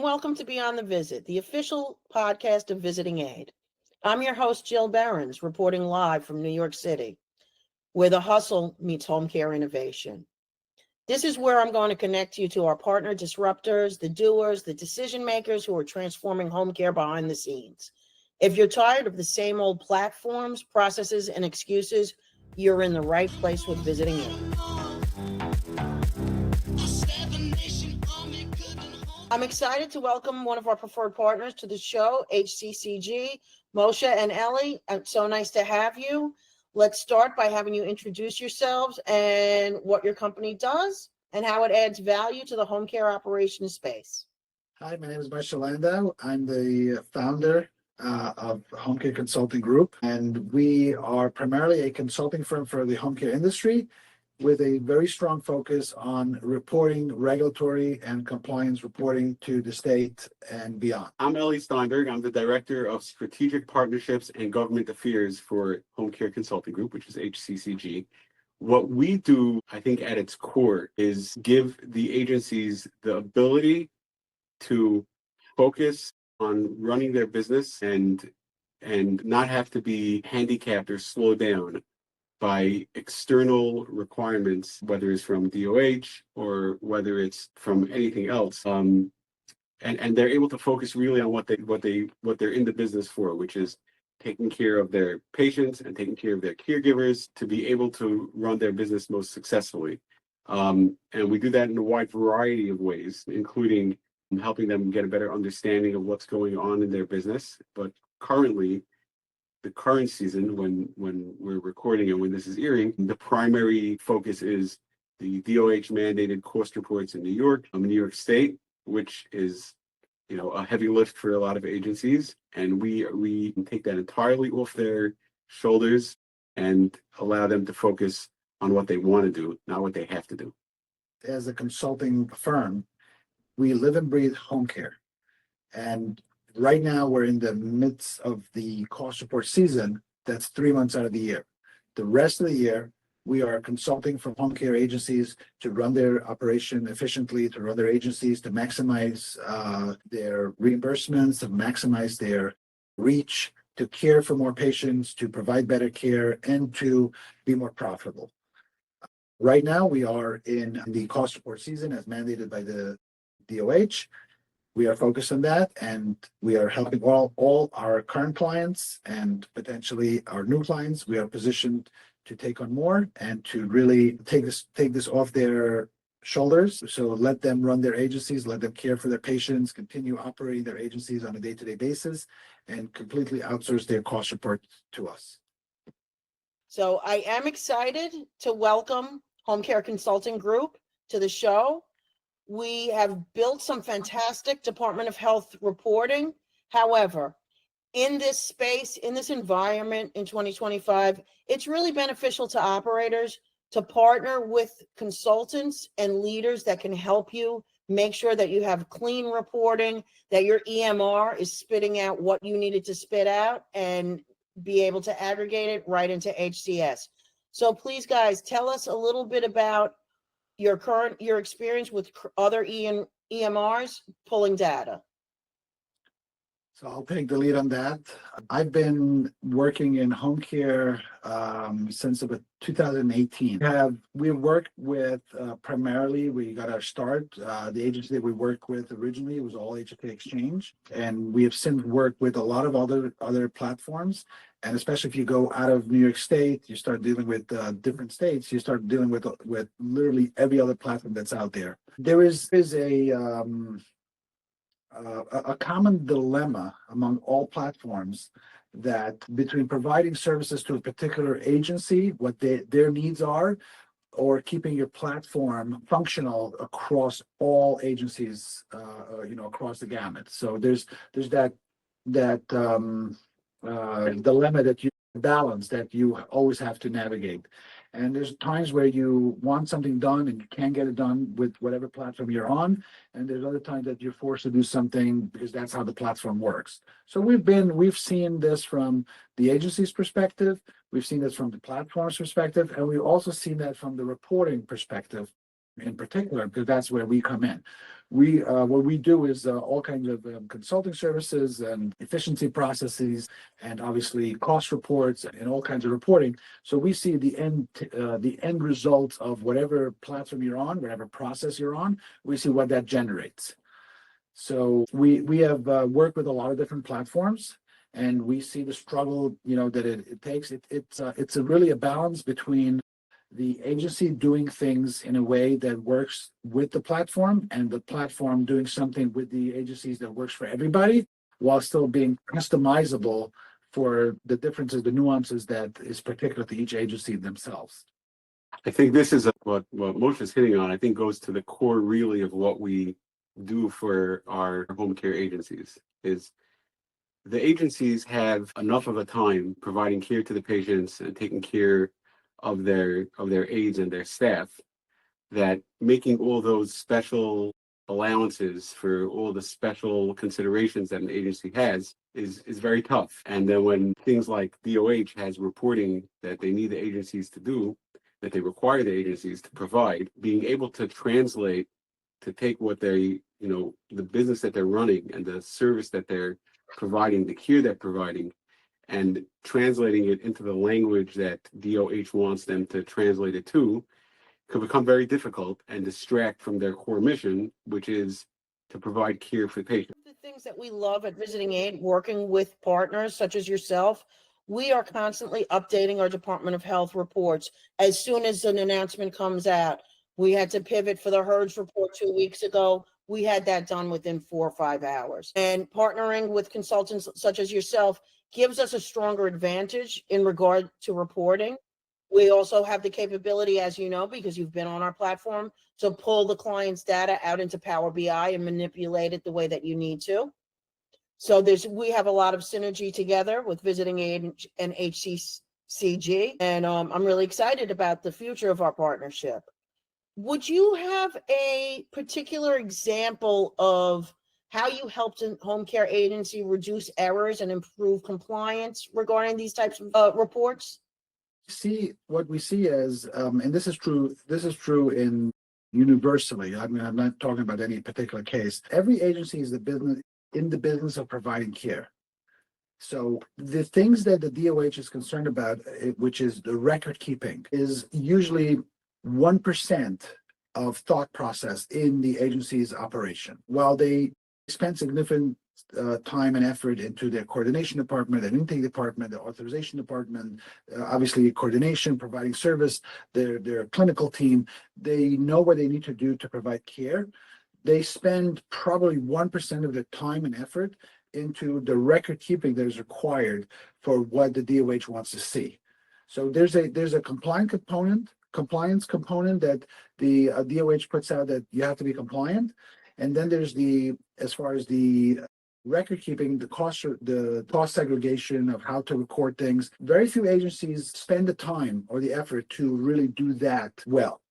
welcome to Beyond the Visit, the official podcast of Visiting Aid. I'm your host, Jill Behrens, reporting live from New York City, where the hustle meets home care innovation. This is where I'm going to connect you to our partner disruptors, the doers, the decision makers who are transforming home care behind the scenes. If you're tired of the same old platforms, processes, and excuses, you're in the right place with Visiting Aid. I'm excited to welcome one of our preferred partners to the show, HCCG, Moshe and Ellie. It's so nice to have you. Let's start by having you introduce yourselves and what your company does and how it adds value to the home care operations space. Hi, my name is Moshe Landau. I'm the founder of Home Care Consulting Group, and we are primarily a consulting firm for the home care industry with a very strong focus on reporting, regulatory and compliance reporting to the state and beyond. I'm Steinberg. I'm the Director of Strategic Partnerships and Government Affairs for Home Care Consulting Group, which is HCCG. What we do, I think, at its core is give the agencies the ability to focus on running their business and not have to be handicapped or slowed down by external requirements, whether it's from DOH or whether it's from anything else. And they're able to focus really on what they're in the business for, which is taking care of their patients and taking care of their caregivers to be able to run their business most successfully. And we do that in a wide variety of ways, including helping them get a better understanding of what's going on in their business. But currently, the current season, when we're recording and when this is airing, the primary focus is the DOH mandated cost reports in New York State, which is, a heavy lift for a lot of agencies. And we take that entirely off their shoulders and allow them to focus on what they want to do, not what they have to do. As a consulting firm, we live and breathe home care. And right now, we're in the midst of the cost report season. That's 3 months out of the year. The rest of the year, we are consulting for home care agencies to run their operation efficiently, to run their agencies, to maximize their reimbursements, to maximize their reach, to care for more patients, to provide better care, and to be more profitable. Right now, we are in the cost report season as mandated by the DOH. We are focused on that, and we are helping all our current clients and potentially our new clients. We are positioned to take on more and to really take this off their shoulders. So let them run their agencies, let them care for their patients, continue operating their agencies on a day-to-day basis, and completely outsource their cost report to us. So I am excited to welcome Home Care Consulting Group to the show. We have built some fantastic Department of Health reporting. However, in this space, in this environment in 2025, it's really beneficial to operators to partner with consultants and leaders that can help you make sure that you have clean reporting, that your EMR is spitting out what you needed to spit out and be able to aggregate it right into HCS. So please, guys, tell us a little bit about your experience with other EMRs pulling data. So I'll take the lead on that. I've been working in home care since about 2018. We worked with primarily, we got our start. The agency that we worked with originally was all HCCG Exchange, and we have since worked with a lot of other platforms. And especially if you go out of New York State, you start dealing with different states. You start dealing with literally every other platform that's out there. There is a common dilemma among all platforms that between providing services to a particular agency, what their needs are, or keeping your platform functional across all agencies, across the gamut. So there's that dilemma that you balance that you always have to navigate. And there's times where you want something done and you can't get it done with whatever platform you're on. And there's other times that you're forced to do something because that's how the platform works. So we've seen this from the agency's perspective. We've seen this from the platform's perspective. And we've also seen that from the reporting perspective. in particular, because that's where we come in. We what we do is all kinds of consulting services and efficiency processes, and obviously cost reports and all kinds of reporting. So we see the end results of whatever platform you're on, whatever process you're on. We see what that generates. So we have worked with a lot of different platforms, and we see the struggle, that it takes. It's really a balance between the agency doing things in a way that works with the platform, and the platform doing something with the agencies that works for everybody, while still being customizable for the differences, the nuances that is particular to each agency themselves. I think this is what Moshe is hitting on. I think goes to the core really of what we do for our home care agencies. Is the agencies have enough of a time providing care to the patients and taking care of their aides and their staff, that making all those special allowances for all the special considerations that an agency has is very tough. And then when things like DOH has reporting that they need the agencies to do, that they require the agencies to provide, being able to translate, to take what they, the business that they're running and the service that they're providing, the care they're providing, and translating it into the language that DOH wants them to translate it to, could become very difficult and distract from their core mission, which is to provide care for patients. The things that we love at Visiting Aid, working with partners such as yourself, we are constantly updating our Department of Health reports. As soon as an announcement comes out, we had to pivot for the HERDS report 2 weeks ago. We had that done within 4 or 5 hours. And partnering with consultants such as yourself gives us a stronger advantage in regard to reporting. We also have the capability, as you know, because you've been on our platform, to pull the client's data out into Power BI and manipulate it the way that you need to. So we have a lot of synergy together with Visiting Aid and HCCG, and I'm really excited about the future of our partnership. Would you have a particular example of how you helped a home care agency reduce errors and improve compliance regarding these types of reports? See, what we see is, and this is true in universally. I mean, I'm not talking about any particular case. Every agency is in the business of providing care. So the things that the DOH is concerned about, which is the record keeping, is usually 1% of thought process in the agency's operation. While they spend significant time and effort into their coordination department and intake department, the authorization department, obviously coordination, providing service, their clinical team, they know what they need to do to provide care. They spend probably 1% of their time and effort into the record keeping that is required for what the DOH wants to see. So there's a compliance component that the DOH puts out, that you have to be compliant. And then there's as far as the record keeping, the cost segregation of how to record things. Very few agencies spend the time or the effort to really do that well.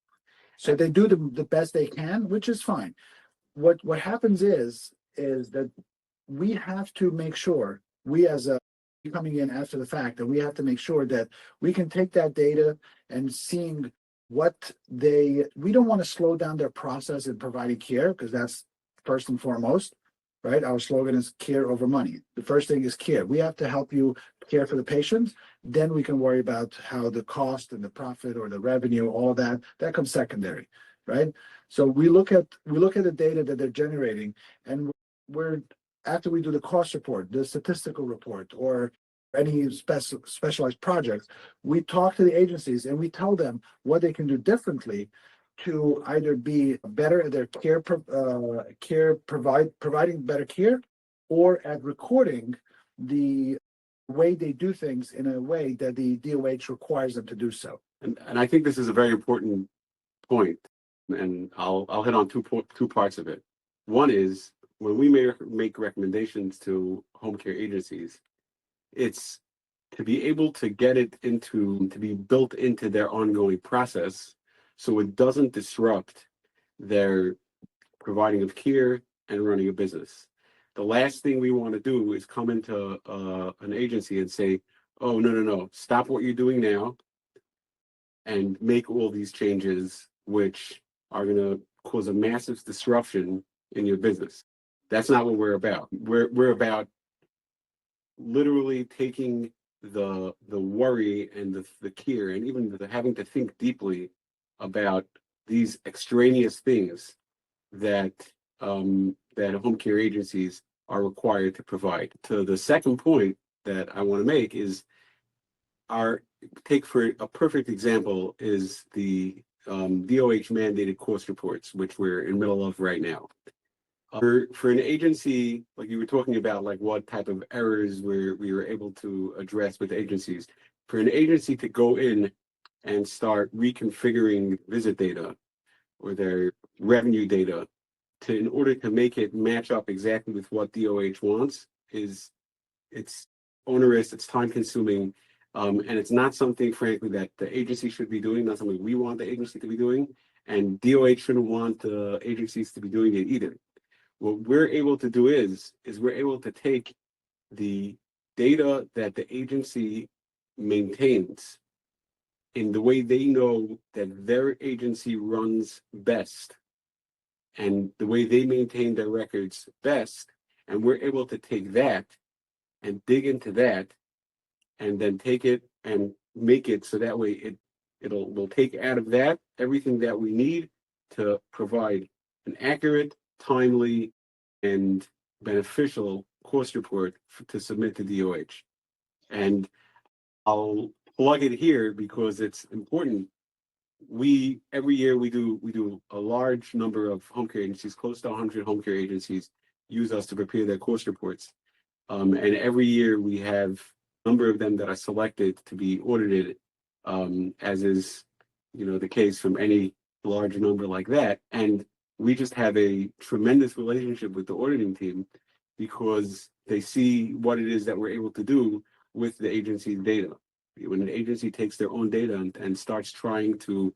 So they do the best they can, which is fine. What happens is that we have to make sure, we as a coming in after the fact, that we have to make sure that we can take that data and seeing we don't want to slow down their process in providing care, because that's first and foremost, right? Our slogan is care over money. The first thing is care. We have to help you care for the patient. Then we can worry about how the cost and the profit or the revenue, all that comes secondary, right? So we look at the data that they're generating, and after we do the cost report, the statistical report, or any specialized projects, we talk to the agencies and we tell them what they can do differently to either be better at their providing better care, or at recording the way they do things in a way that the DOH requires them to do so. And I think this is a very important point, and I'll hit on two parts of it. One is, when we make recommendations to home care agencies, it's to be able to get it to be built into their ongoing process, so it doesn't disrupt their providing of care and running a business. The last thing we want to do is come into an agency and say, oh, no, stop what you're doing now and make all these changes, which are going to cause a massive disruption in your business. That's not what we're about. We're about literally taking the worry and the care and even the having to think deeply about these extraneous things that that home care agencies are required to provide. To the second point that I want to make is take for a perfect example is the DOH mandated cost reports, which we're in the middle of right now. For an agency, like you were talking about, like what type of errors we were able to address with agencies. For an agency to go in and start reconfiguring visit data or their revenue data in order to make it match up exactly with what DOH wants it's onerous, it's time consuming, and it's not something, frankly, that the agency should be doing, not something we want the agency to be doing, and DOH shouldn't want the agencies to be doing it either. What we're able to do is we're able to take the data that the agency maintains in the way they know that their agency runs best and the way they maintain their records best, and we're able to take that and dig into that and then take it and make it so that way we'll take out of that everything that we need to provide an accurate, timely, and beneficial cost report to submit to DOH. And I'll plug it here because it's important. Every year we do a large number of home care agencies, close to 100 home care agencies use us to prepare their cost reports. And every year we have a number of them that are selected to be audited, as is, the case from any large number like that. And we just have a tremendous relationship with the auditing team because they see what it is that we're able to do with the agency's data. When an agency takes their own data and starts trying to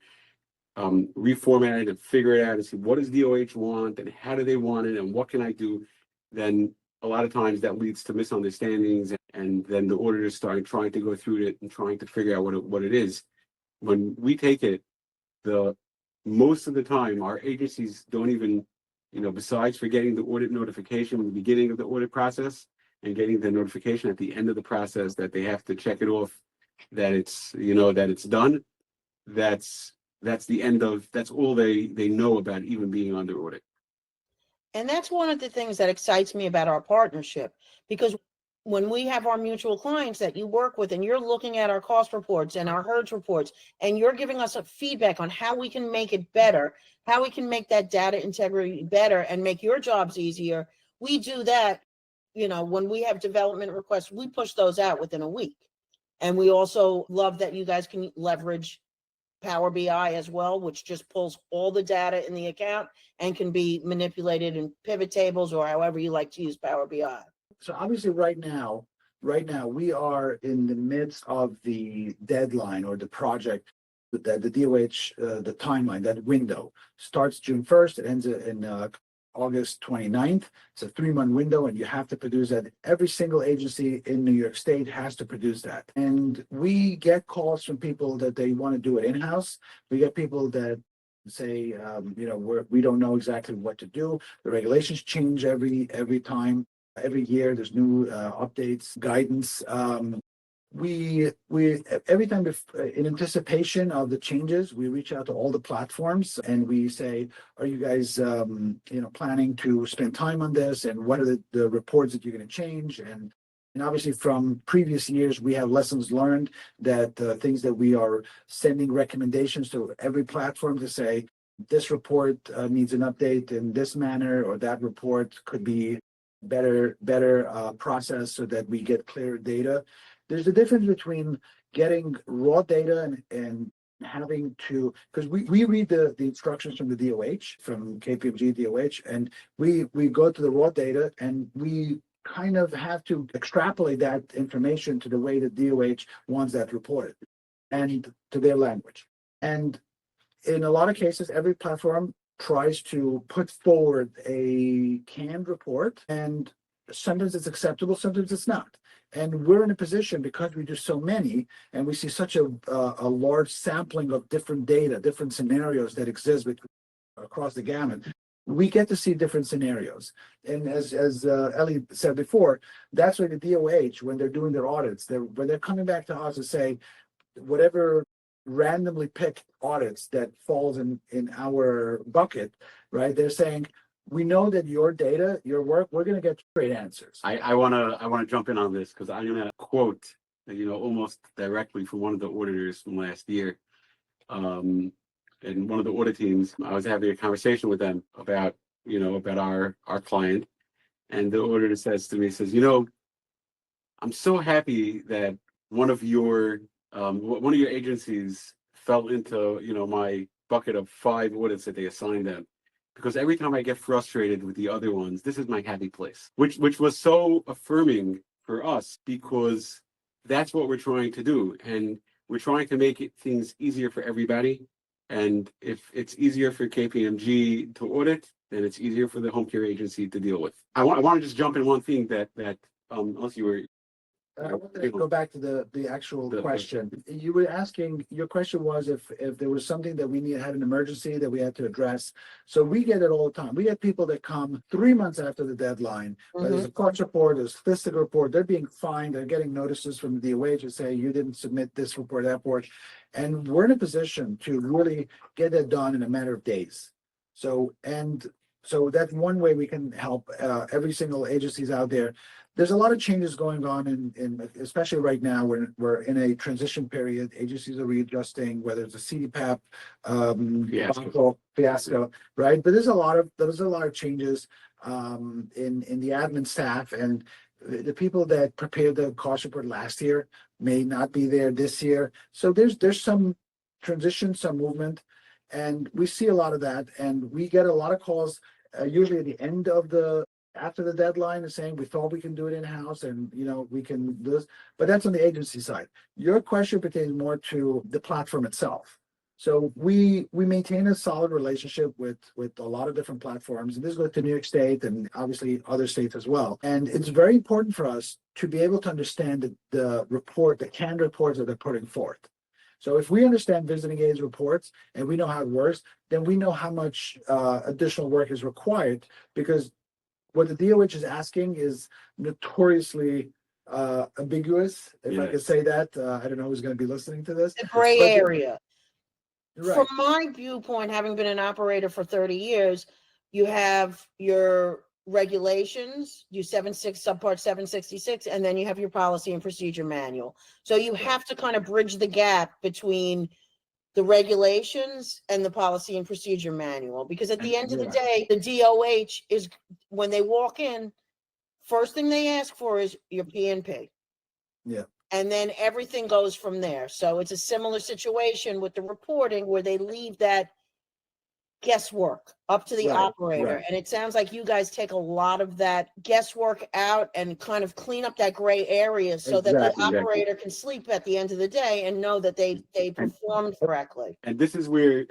reformat it and figure it out and see what does DOH want and how do they want it and what can I do, then a lot of times that leads to misunderstandings, and then the auditors start trying to go through it and trying to figure out what it is. When we take it, most of the time our agencies don't even, besides for getting the audit notification in the beginning of the audit process and getting the notification at the end of the process that they have to check it off, that it's, that it's done, that's the end of, that's all they know about even being under audit. And that's one of the things that excites me about our partnership, because when we have our mutual clients that you work with and you're looking at our cost reports and our HERDS reports, and you're giving us a feedback on how we can make it better, how we can make that data integrity better and make your jobs easier, we do that. When we have development requests, we push those out within a week. And we also love that you guys can leverage Power BI as well, which just pulls all the data in the account and can be manipulated in pivot tables or however you like to use Power BI. So obviously right now we are in the midst of the deadline or the project that the DOH, the timeline, that window starts June 1st, it ends in August 29th. It's a 3-month window and you have to produce that. Every single agency in New York State has to produce that. And we get calls from people that they want to do it in-house. We get people that say, we don't know exactly what to do. The regulations change every time. Every year there's new updates, guidance. We every time in anticipation of the changes, we reach out to all the platforms and we say, are you guys planning to spend time on this, and what are the reports that you're going to change? And obviously from previous years we have lessons learned that things that we are sending recommendations to every platform to say this report needs an update in this manner, or that report could be better process so that we get clear data. There's a difference between getting raw data and having to, because we read the instructions from the DOH, from KPMG DOH, and we go to the raw data and we kind of have to extrapolate that information to the way the DOH wants that reported and to their language. And in a lot of cases, every platform tries to put forward a canned report, and sometimes it's acceptable, sometimes it's not. And we're in a position, because we do so many and we see such a large sampling of different data, different scenarios that exist between across the gamut, we get to see different scenarios. And as Ellie said before, that's why the DOH, when they're doing their audits, when they're coming back to us to say, whatever randomly picked audits that falls in our bucket, right? They're saying, we know that your data, your work, we're going to get straight answers. I want to jump in on this because I'm going to quote, almost directly from one of the auditors from last year. And one of the audit teams, I was having a conversation with them about our client, and the auditor says to me, I'm so happy that one of your agencies fell into my bucket of 5 audits that they assigned them, because every time I get frustrated with the other ones, this is my happy place, which was so affirming for us, because that's what we're trying to do, and we're trying to make things easier for everybody. And if it's easier for KPMG to audit, then it's easier for the home care agency to deal with. I want to just jump in one thing that unless you were. I wanted to go back to the actual question. You were asking, your question was if there was something that we had an emergency that we had to address. So we get it all the time. We get people that come 3 months after the deadline. There's a cost report, there's a statistical report, they're being fined, they're getting notices from the DOH to say you didn't submit this report, that report. And we're in a position to really get it done in a matter of days. So that's one way we can help every single agencies out there. There's a lot of changes going on in especially right now when we're in a transition period. Agencies are readjusting, whether it's a CDPAP fiasco, right? But there's a lot of changes in the admin staff, and the people that prepared the cost report last year may not be there this year. So there's some transition, some movement, and we see a lot of that, and we get a lot of calls usually at the end of after the deadline is saying we thought we can do it in-house and we can do this, but that's on the agency side. Your question pertains more to the platform itself. So we maintain a solid relationship with a lot of different platforms, and this goes to New York State and obviously other states as well. And it's very important for us to be able to understand the canned reports that they're putting forth. So if we understand visiting aides reports and we know how it works, then we know how much additional work is required, because what the DOH is asking is notoriously ambiguous, if I could say that. I don't know who's going to be listening to this. The gray area. Right. From my viewpoint, having been an operator for 30 years, you have your regulations, you 76 subpart 766, and then you have your policy and procedure manual. So you have to kind of bridge the gap between the regulations and the policy and procedure manual, because at the end of the day, the DOH is, when they walk in, first thing they ask for is your P&P. Yeah. And then everything goes from there. So it's a similar situation with the reporting, where they leave that guesswork up to the operator. Right. And it sounds like you guys take a lot of that guesswork out and kind of clean up that gray area so that the operator can sleep at the end of the day and know that they performed correctly. And this is where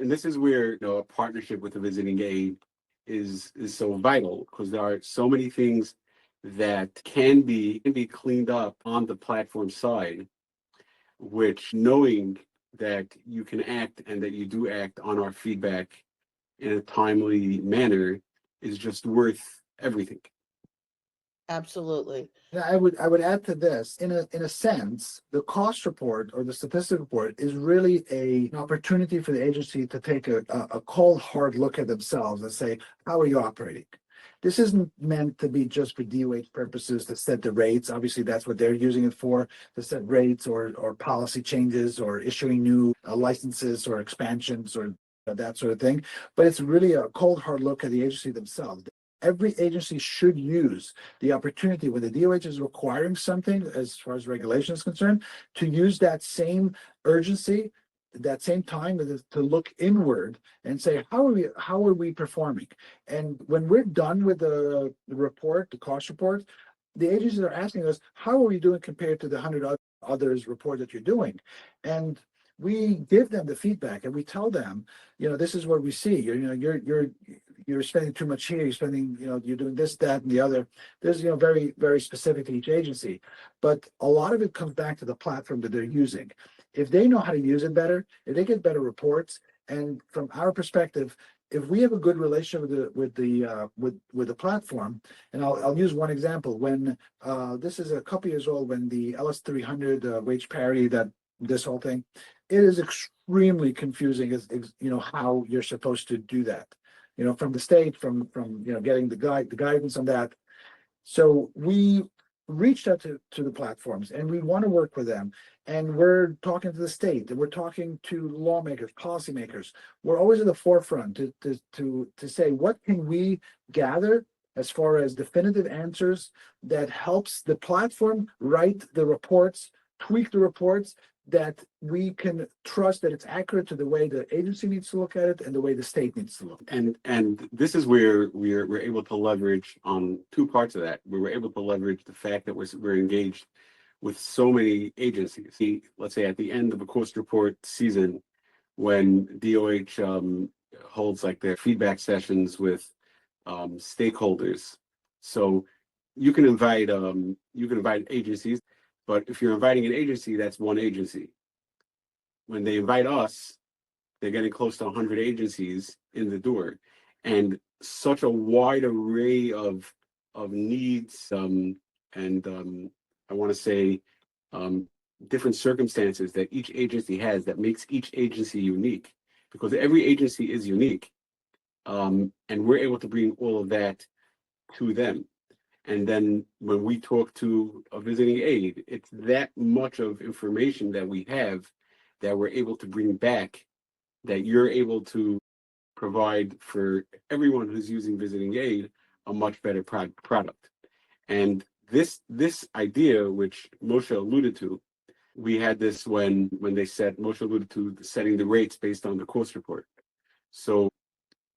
a partnership with a visiting aide is so vital, because there are so many things that can be cleaned up on the platform side, which, knowing that you can act and that you do act on our feedback in a timely manner, is just worth everything. Absolutely. I would add to this, in a sense, the cost report or the statistic report is really an opportunity for the agency to take a cold, hard look at themselves and say, how are you operating? This isn't meant to be just for DOH purposes to set the rates. Obviously, that's what they're using it for, to set rates or policy changes or issuing new licenses or expansions or that sort of thing. But it's really a cold, hard look at the agency themselves. Every agency should use the opportunity when the DOH is requiring something, as far as regulation is concerned, to use that same urgency, that same time to look inward and say, how are we performing? And when we're done with the report, the cost report, the agencies are asking us, how are we doing compared to the 100 others report that you're doing? And we give them the feedback and we tell them, this is what we see. You're spending too much here. You're spending, you're doing this, that, and the other. There's, very, very specific to each agency. But a lot of it comes back to the platform that they're using. If they know how to use it better, if they get better reports, and from our perspective, if we have a good relationship with the platform, and I'll use one example. When this is a couple years old, when the LS300 wage parity, that this whole thing, it is extremely confusing as how you're supposed to do that. From the state, from getting the guidance on that. So we reached out to the platforms, and we want to work with them. And we're talking to the state, and we're talking to lawmakers, policymakers. We're always at the forefront to say, what can we gather as far as definitive answers that helps the platform write the reports, tweak the reports, that we can trust that it's accurate to the way the agency needs to look at it and the way the state needs to look. And this is where we're able to leverage on two parts of that. We were able to leverage the fact that we're engaged with so many agencies. Let's say at the end of a cost report season, when DOH holds like their feedback sessions with stakeholders. So you can invite agencies, but if you're inviting an agency, that's one agency. When they invite us, they're getting close to 100 agencies in the door, and such a wide array of needs and I want to say different circumstances that each agency has that makes each agency unique, because every agency is unique, and we're able to bring all of that to them. And then when we talk to a visiting aide, it's that much of information that we have that we're able to bring back, that you're able to provide for everyone who's using visiting aid a much better product. And this idea, which Moshe alluded to, we had this when Moshe alluded to setting the rates based on the cost report. So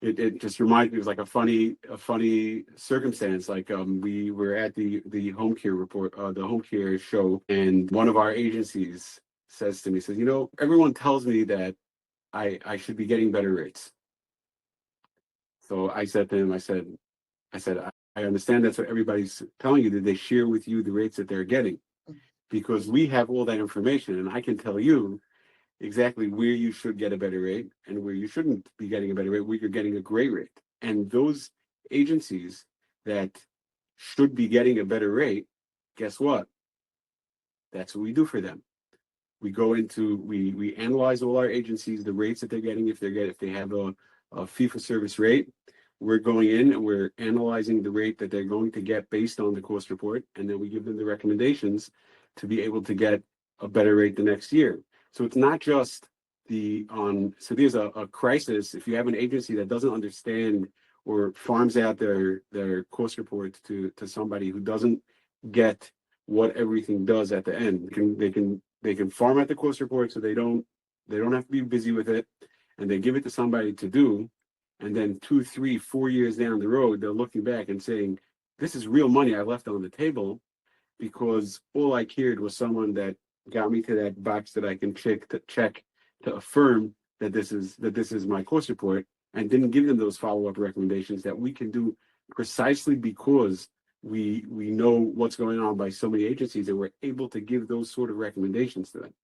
it just reminds me of like a funny circumstance. Like we were at the home care report, the home care show, and one of our agencies says to me, says, everyone tells me that I should be getting better rates. So I said to him, I said, I understand that's what everybody's telling you. Did they share with you the rates that they're getting? Because we have all that information, and I can tell you exactly where you should get a better rate and where you shouldn't be getting a better rate, where you're getting a great rate. And those agencies that should be getting a better rate, guess what? That's what we do for them. We go into, we analyze all our agencies, the rates that they're getting. If they have a fee for service rate, we're going in and we're analyzing the rate that they're going to get based on the cost report, and then we give them the recommendations to be able to get a better rate the next year. So it's not just so there's a crisis. If you have an agency that doesn't understand or farms out their cost reports to somebody who doesn't get what everything does at the end, they can farm out the cost report so they don't have to be busy with it, and they give it to somebody to do, and then 2, 3, 4 years down the road, they're looking back and saying, this is real money I left on the table, because all I cared was someone that got me to that box that I can check to affirm that this is my cost report, and didn't give them those follow-up recommendations that we can do precisely because we know what's going on by so many agencies, and we're able to give those sort of recommendations to them.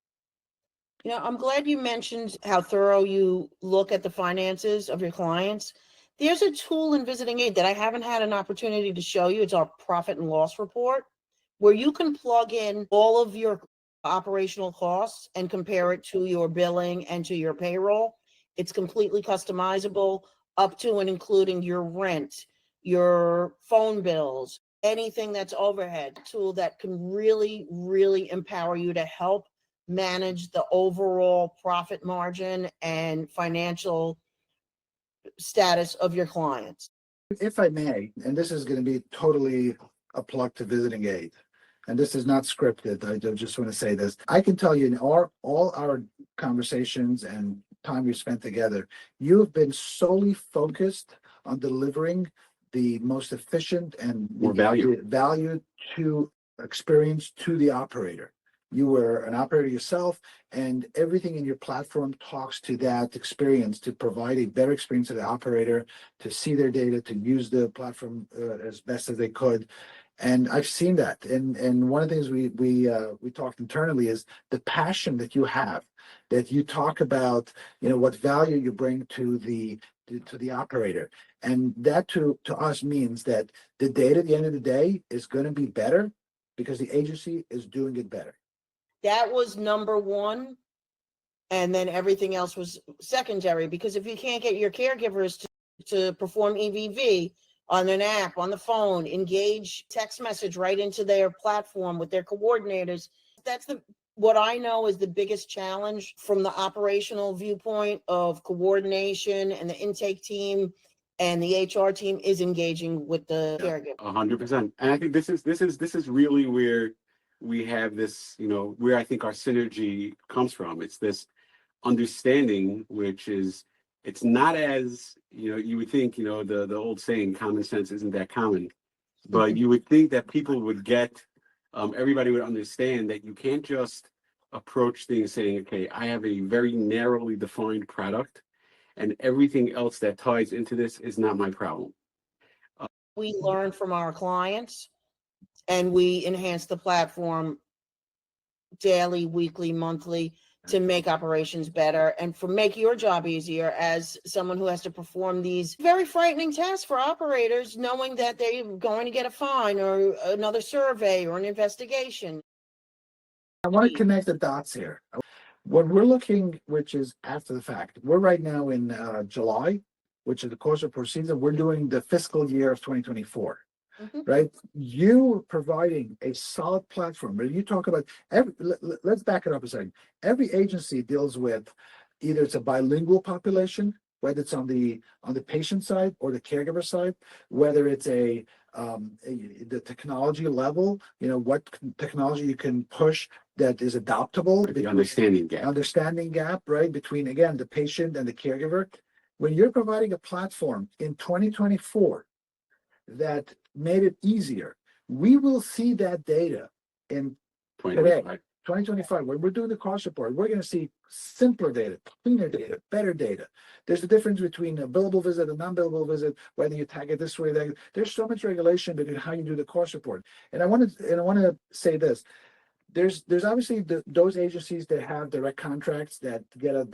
I'm glad you mentioned how thorough you look at the finances of your clients. There's a tool in Visiting Aid that I haven't had an opportunity to show you. It's our profit and loss report, where you can plug in all of your operational costs and compare it to your billing and to your payroll. It's completely customizable, up to and including your rent, your phone bills, anything that's overhead. Tool that can really, really empower you to help manage the overall profit margin and financial status of your clients. If I may, and this is going to be totally a plug to Visiting Aid, and this is not scripted, I just want to say this. I can tell you in all our conversations and time we spent together, you have been solely focused on delivering the most efficient and More value to experience to the operator. You were an operator yourself, and everything in your platform talks to that experience, to provide a better experience to the operator, to see their data, to use the platform as best as they could. And I've seen that. And one of the things we talked internally is the passion that you have, that you talk about, what value you bring to the to the operator. And that to us means that the data at the end of the day is going to be better because the agency is doing it better. That was number one. And then everything else was secondary, because if you can't get your caregivers to perform EVV on an app, on the phone, engage text message right into their platform with their coordinators, that's what I know is the biggest challenge from the operational viewpoint of coordination, and the intake team and the HR team is engaging with the caregiver. 100%. And I think this is really where we have this, where I think our synergy comes from. It's this understanding, which is, it's not as, you would think, the old saying, common sense isn't that common, but you would think that people would get, everybody would understand that you can't just approach things saying, okay, I have a very narrowly defined product and everything else that ties into this is not my problem. We learn from our clients and we enhance the platform daily, weekly, monthly, to make operations better and make your job easier as someone who has to perform these very frightening tasks for operators, knowing that they're going to get a fine or another survey or an investigation. I want to connect the dots here. What we're looking, which is after the fact, we're right now in July, which is the cost report season. We're doing the fiscal year of 2024. Right? You providing a solid platform where you talk about let's back it up a second. Every agency deals with either it's a bilingual population, whether it's on the patient side or the caregiver side, whether it's the technology level, what technology you can push that is adoptable. The understanding gap, right? Between, again, the patient and the caregiver. When you're providing a platform in 2024 that made it easier, we will see that data in today, 2025. When we're doing the cost report, we're going to see simpler data, cleaner data, better data. There's a difference between a billable visit and non-billable visit, whether you tag it this way, that. There's so much regulation between how you do the cost report. And I want to say this. There's obviously those agencies that have direct contracts that get a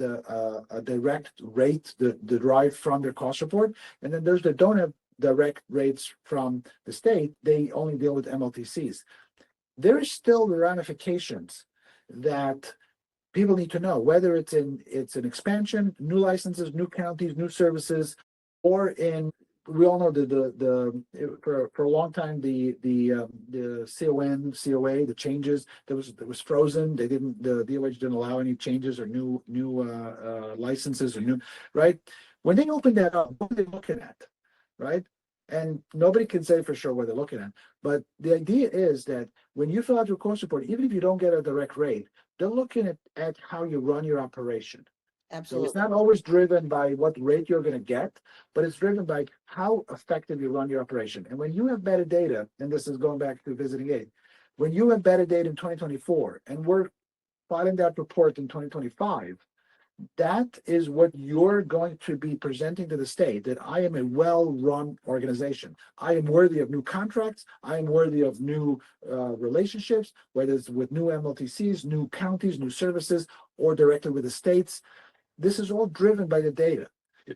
direct rate derived from their cost report, and then those that don't have direct rates from the state, they only deal with MLTCs. There is still the ramifications that people need to know, whether it's an expansion, new licenses, new counties, new services, or we all know for a long time the COA, the changes that was frozen. The DOH didn't allow any changes or new licenses or new, right? When they open that up, what are they looking at? Right? And nobody can say for sure what they're looking at. But the idea is that when you fill out your cost report, even if you don't get a direct rate, they're looking at how you run your operation. Absolutely. So it's not always driven by what rate you're going to get, but it's driven by how effective you run your operation. And when you have better data, and this is going back to visiting aid, when you have better data in 2024, and we're filing that report in 2025, that is what you're going to be presenting to the state, that I am a well-run organization. I am worthy of new contracts. I am worthy of new relationships, whether it's with new MLTCs, new counties, new services, or directly with the states. This is all driven by the data.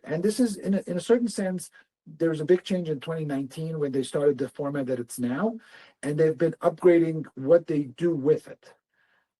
And this is, in a certain sense, there's a big change in 2019 when they started the format that it's now, and they've been upgrading what they do with it.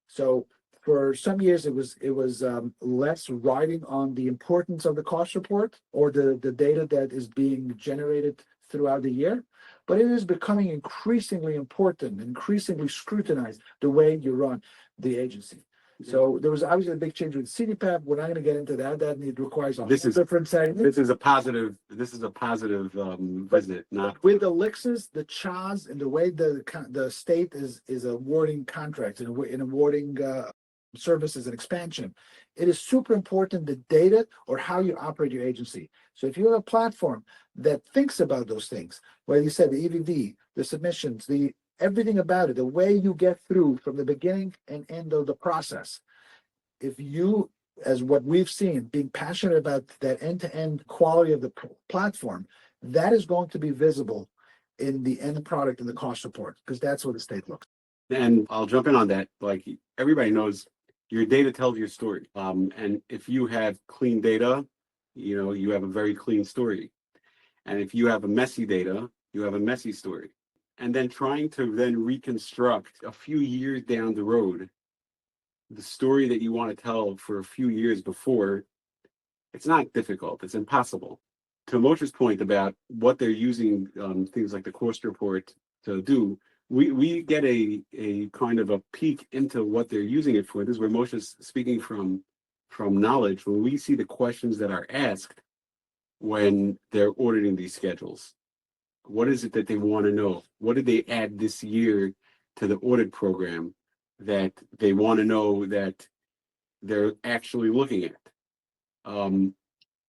So for some years, it was less riding on the importance of the cost report or the data that is being generated throughout the year, but it is becoming increasingly important, increasingly scrutinized the way you run the agency. So there was obviously a big change with CDPAP. We're not going to get into that. That it requires a different setting. This is a positive visit, not with the LICSs, the CHAs, and the way the state is awarding contracts and awarding services and expansion. It is super important, the data or how you operate your agency. So if you have a platform that thinks about those things, where you said the EVV, the submissions, everything about it, the way you get through from the beginning and end of the process, if you, as what we've seen, being passionate about that end-to-end quality of the platform, that is going to be visible in the end product and the cost report, because that's what the state looks. And I'll jump in on that. Like, everybody knows, your data tells your story. And if you have clean data, you have a very clean story. And if you have a messy data, you have a messy story. And then trying to then reconstruct a few years down the road, the story that you want to tell for a few years before, it's not difficult, it's impossible. To Moshe's point about what they're using things like the cost report to do, we get a kind of a peek into what they're using it for. This is where Moshe's speaking from knowledge, when we see the questions that are asked when they're auditing these schedules. What is it that they want to know? What did they add this year to the audit program that they want to know that they're actually looking at?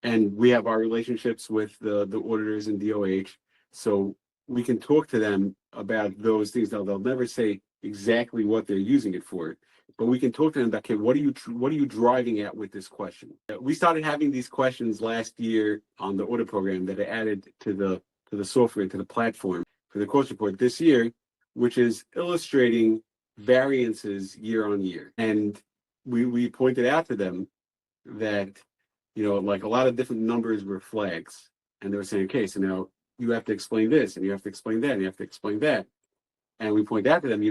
And we have our relationships with the auditors in DOH, so we can talk to them about those things. They'll never say exactly what they're using it for, but we can talk to them about, okay, what are you driving at with this question? We started having these questions last year on the audit program that I added to the software, to the platform for the cost report this year, which is illustrating variances year on year. And we pointed out to them that, like a lot of different numbers were flags. And they were saying, okay, so now you have to explain this, and you have to explain that, and you have to explain that. And we point out to them,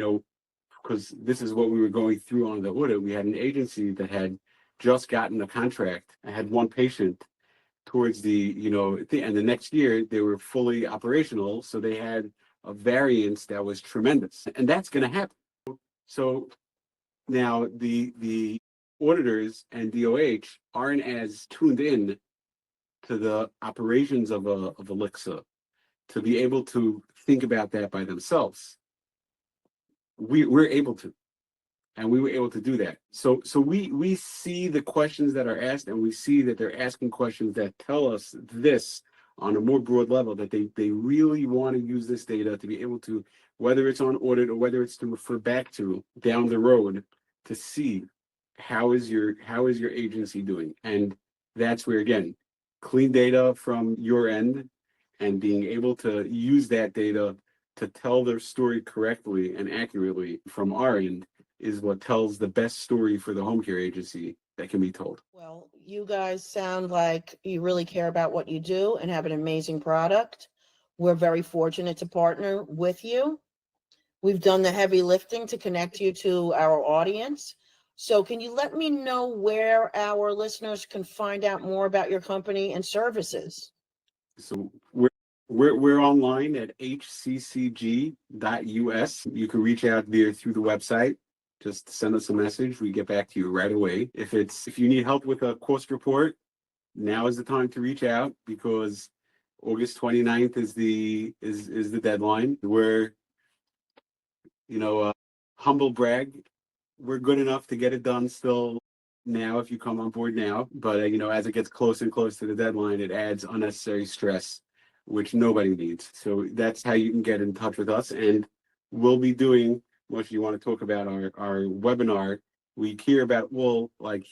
because this is what we were going through on the audit. We had an agency that had just gotten a contract. I had one patient towards the and the next year they were fully operational, so they had a variance that was tremendous, and that's going to happen. So now the auditors and DOH aren't as tuned in to the operations of Elixir to be able to think about that by themselves. We're able to. And we were able to do that. So we see the questions that are asked, and we see that they're asking questions that tell us this on a more broad level, that they really want to use this data to be able to, whether it's on audit or whether it's to refer back to down the road, to see how is your agency doing. And that's where, again, clean data from your end and being able to use that data to tell their story correctly and accurately from our end is what tells the best story for the home care agency that can be told. Well, you guys sound like you really care about what you do and have an amazing product. We're very fortunate to partner with you. We've done the heavy lifting to connect you to our audience. So can you let me know where our listeners can find out more about your company and services? So we're online at hccg.us. You can reach out there through the website. Just send us a message. We get back to you right away. If you need help with a cost report, now is the time to reach out, because August 29th is the deadline. We're, humble brag, we're good enough to get it done still now if you come on board now. But as it gets closer and closer to the deadline, it adds unnecessary stress, which nobody needs. So that's how you can get in touch with us. And we'll be doing, Moshe, you want to talk about our webinar. We care about all, like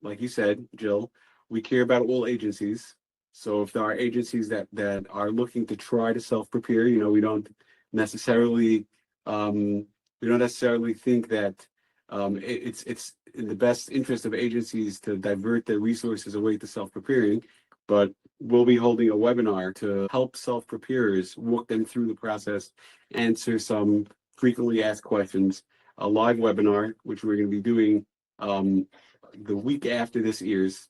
you said, Jill, we care about all agencies. So if there are agencies that are looking to try to self-prepare, we don't necessarily think that it's in the best interest of agencies to divert their resources away to self-preparing, but we'll be holding a webinar to help self-preparers walk them through the process, answer some frequently asked questions, a live webinar, which we're going to be doing the week after this airs,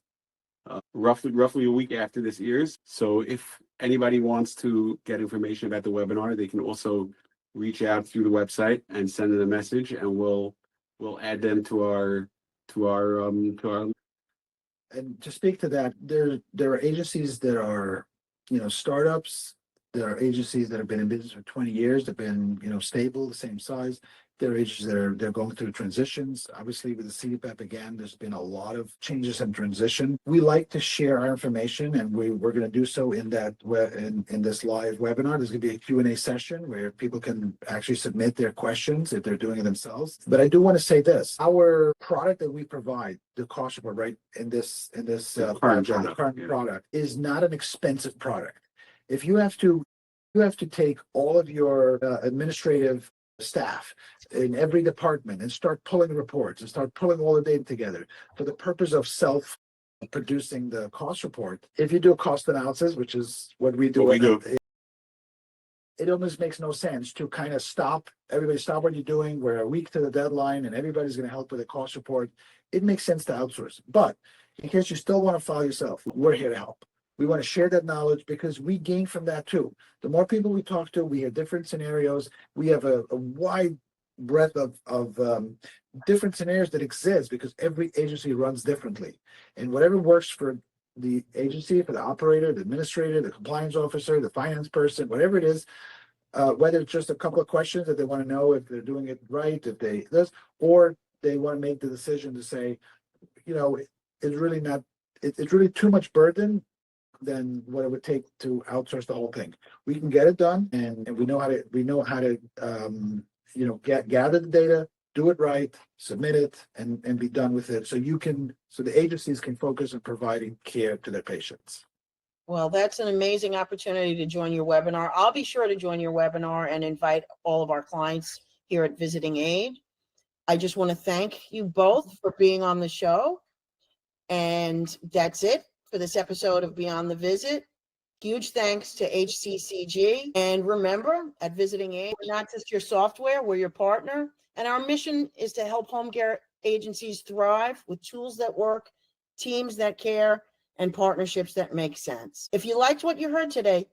roughly a week after this airs. So if anybody wants to get information about the webinar, they can also reach out through the website and send them a message, and we'll add them to our. And to speak to that, there are agencies that are, startups. There are agencies that have been in business for 20 years, that have been, stable, the same size. There are agencies that they're going through transitions. Obviously, with the CPAP, again, there's been a lot of changes and transition. We like to share our information, and we're going to do so in this live webinar. There's going to be a Q&A session where people can actually submit their questions if they're doing it themselves. But I do want to say this: our product that we provide, the cost report, right, in this current product, is not an expensive product. If you have to take all of your administrative staff in every department and start pulling reports and start pulling all the data together for the purpose of producing the cost report. If you do a cost analysis, which is what we do, What we do. It almost makes no sense to kind of stop what you're doing. We're a week to the deadline and everybody's going to help with a cost report. It makes sense to outsource. But in case you still want to file yourself, we're here to help. We want to share that knowledge because we gain from that too. The more people we talk to, we hear different scenarios. We have a wide breadth of different scenarios that exist because every agency runs differently. And whatever works for the agency, for the operator, the administrator, the compliance officer, the finance person, whatever it is, whether it's just a couple of questions that they want to know if they're doing it right, if they this, or they want to make the decision to say, it's really not, it's really too much burden than what it would take to outsource the whole thing. We can get it done, and we know how to gather the data, do it right, submit it, and be done with it. So the agencies can focus on providing care to their patients. Well, that's an amazing opportunity to join your webinar. I'll be sure to join your webinar and invite all of our clients here at Visiting Aid. I just want to thank you both for being on the show. And that's it for this episode of Beyond the Visit. Huge thanks to HCCG. And remember, at Visiting Aid, we're not just your software, we're your partner. And our mission is to help home care agencies thrive with tools that work, teams that care, and partnerships that make sense. If you liked what you heard today,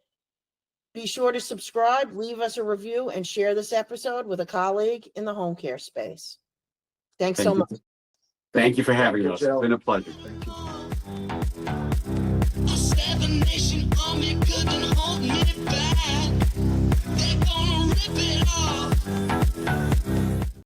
be sure to subscribe, leave us a review, and share this episode with a colleague in the home care space. Thanks so much. Thank you for having Thank you, us. Jill. It's been a pleasure. Thank you. A 7-nation army couldn't hold me back. They're gonna rip it off.